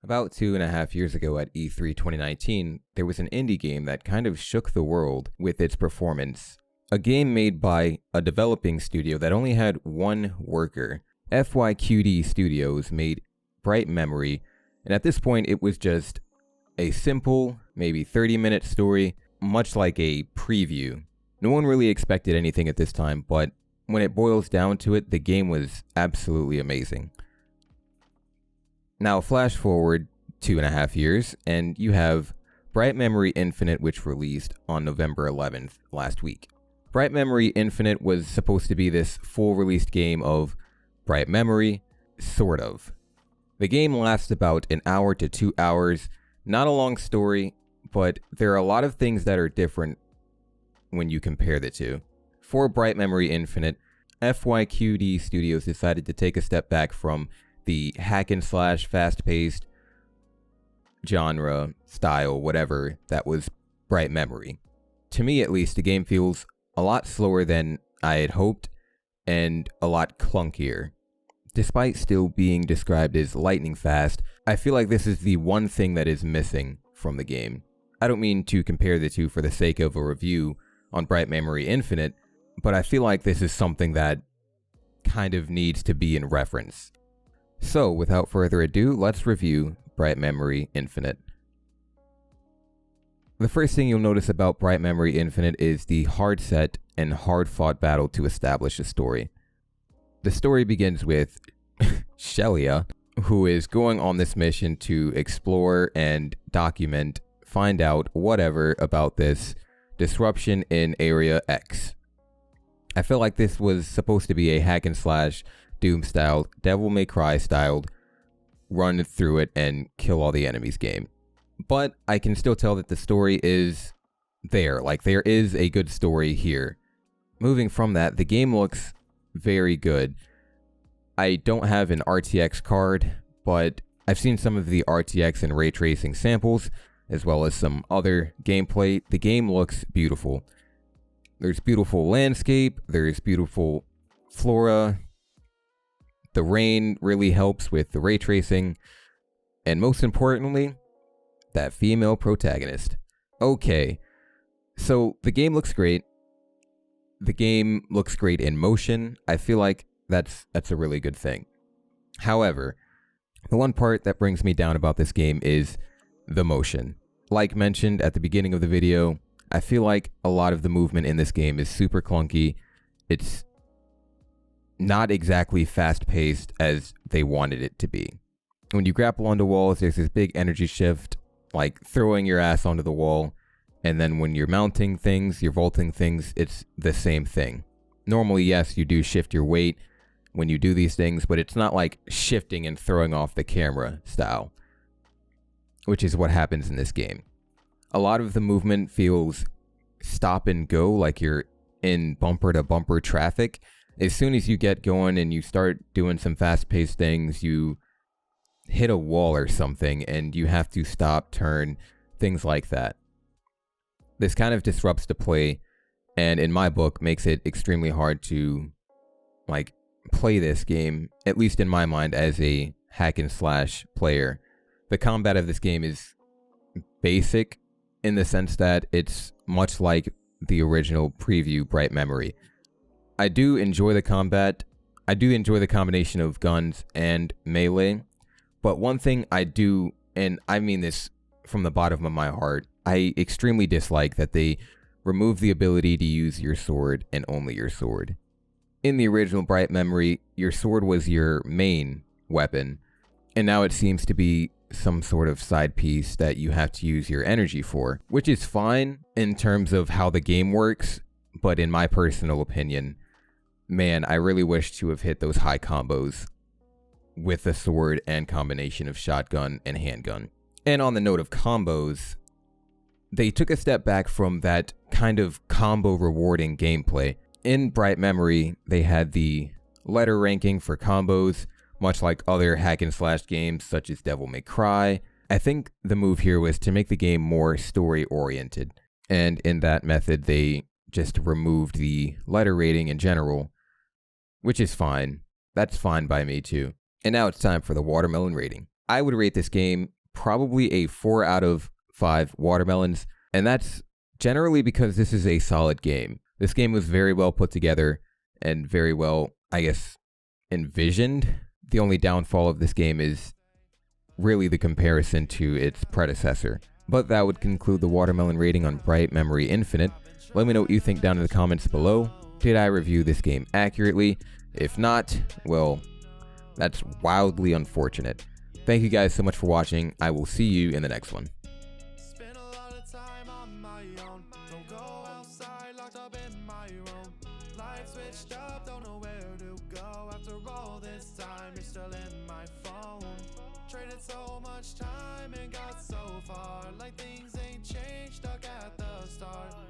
About 2.5 years ago at E3 2019, there was an indie game that kind of shook the world with its performance. A game made by a developing studio that only had one worker. FYQD-Studios made Bright Memory, and at this point it was just a simple, maybe 30-minute story, much like a preview. No one really expected anything at this time, but when it boils down to it, the game was absolutely amazing. Now, flash forward 2.5 years, and you have Bright Memory Infinite, which released on November 11th last week. Bright Memory Infinite was supposed to be this full-released game of Bright Memory, sort of. The game lasts about an hour to 2 hours. Not a long story, but there are a lot of things that are different when you compare the two. For Bright Memory Infinite, FYQD Studios decided to take a step back from the hack and slash, fast-paced genre, style, whatever, that was Bright Memory. To me, at least, the game feels a lot slower than I had hoped and a lot clunkier. Despite still being described as lightning fast, I feel like this is the one thing that is missing from the game. I don't mean to compare the two for the sake of a review on Bright Memory Infinite, but I feel like this is something that kind of needs to be in reference. So, without further ado, let's review Bright Memory Infinite. The first thing you'll notice about Bright Memory Infinite is the hard set and hard-fought battle to establish a story. The story begins with Shelia, who is going on this mission to explore and document, find out whatever about this disruption in Area X. I feel like this was supposed to be a hack and slash, Doom-styled, Devil May Cry-styled, run through it and kill all the enemies game. But I can still tell that the story is there. Like, there is a good story here. Moving from that, the game looks very good. I don't have an RTX card, but I've seen some of the RTX and ray tracing samples, as well as some other gameplay. The game looks beautiful. There's beautiful landscape, there's beautiful flora. The rain really helps with the ray tracing, and most importantly, that female protagonist. Okay, so the game looks great. The game looks great in motion. I feel like that's a really good thing. However, the one part that brings me down about this game is the motion. Like mentioned at the beginning of the video, I feel like a lot of the movement in this game is super clunky. It's not exactly fast-paced as they wanted it to be. When you grapple onto walls, there's this big energy shift, like throwing your ass onto the wall, and then when you're mounting things, you're vaulting things, it's the same thing. Normally, yes, you do shift your weight when you do these things, but it's not like shifting and throwing off the camera style, which is what happens in this game. A lot of the movement feels stop and go, like you're in bumper-to-bumper traffic. As soon as you get going and you start doing some fast-paced things, you hit a wall or something and you have to stop, turn, things like that. This kind of disrupts the play, and in my book makes it extremely hard to play this game, at least in my mind, as a hack and slash player. The combat of this game is basic in the sense that it's much like the original preview Bright Memory. I do enjoy the combat. I do enjoy the combination of guns and melee. But one thing I do, and I mean this from the bottom of my heart, I extremely dislike that they remove the ability to use your sword and only your sword. In the original Bright Memory, your sword was your main weapon, and now it seems to be some sort of side piece that you have to use your energy for, which is fine in terms of how the game works, but in my personal opinion, man, I really wish to have hit those high combos with the sword and combination of shotgun and handgun. And on the note of combos, they took a step back from that kind of combo rewarding gameplay. In Bright Memory, they had the letter ranking for combos, much like other hack and slash games such as Devil May Cry. I think the move here was to make the game more story oriented, and in that method they just removed the letter rating in general, which is fine. That's fine by me too. And now it's time for the watermelon rating. I would rate this game probably a 4 out of 5 watermelons, and that's generally because this is a solid game. This game was very well put together and very well, I guess, envisioned. The only downfall of this game is really the comparison to its predecessor. But that would conclude the watermelon rating on Bright Memory Infinite. Let me know what you think down in the comments below. Did I review this game accurately? If not, well, that's wildly unfortunate. Thank you guys so much for watching. I will see you in the next one. Spend a lot of time on my own. Don't go outside, locked up in my room. Life switched up, don't know where to go. After all this time, you're still in my phone. Traded so much time and got so far. Like things ain't changed, stuck at the start.